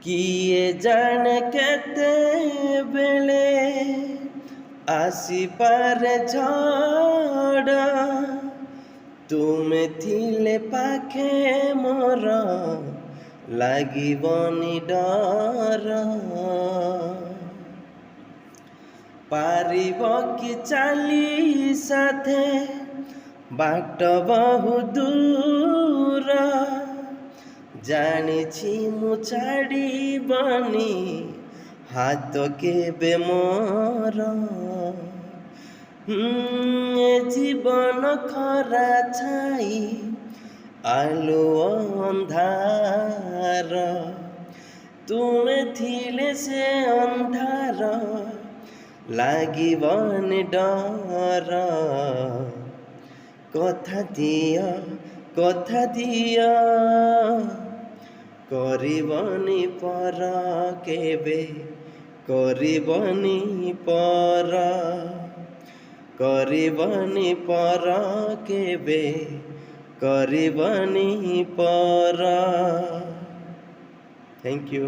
କିଏ ଜାଣେ କେତେବେଳେ ଆସିପାରେ ଝଡ଼, ତୁମେ ଥିଲେ ପାଖେ ମୋର ଲାଗିବନି ଡର। ପାରିବ କି ଚାଲି ସାଥେ ବାଟ ବହୁ ଦୂର, ଜାଣିଛି ମୁଁ ଛାଡ଼ିବନି ହାତ କେବେ ମୋର। ଏ ଜୀବନ ଖରା ଛାଇ ଆଲୁଅ ଅନ୍ଧାର, ତୁମେ ଥିଲେ ସେ ଅନ୍ଧାର ଲାଗିବନି ଡର। କଥା ଦିଅ କରିବନି ପର କେବେ, କରିବନି ପର, କରିବନି ପର କେବେ, କରିବନି ପର। Thank you.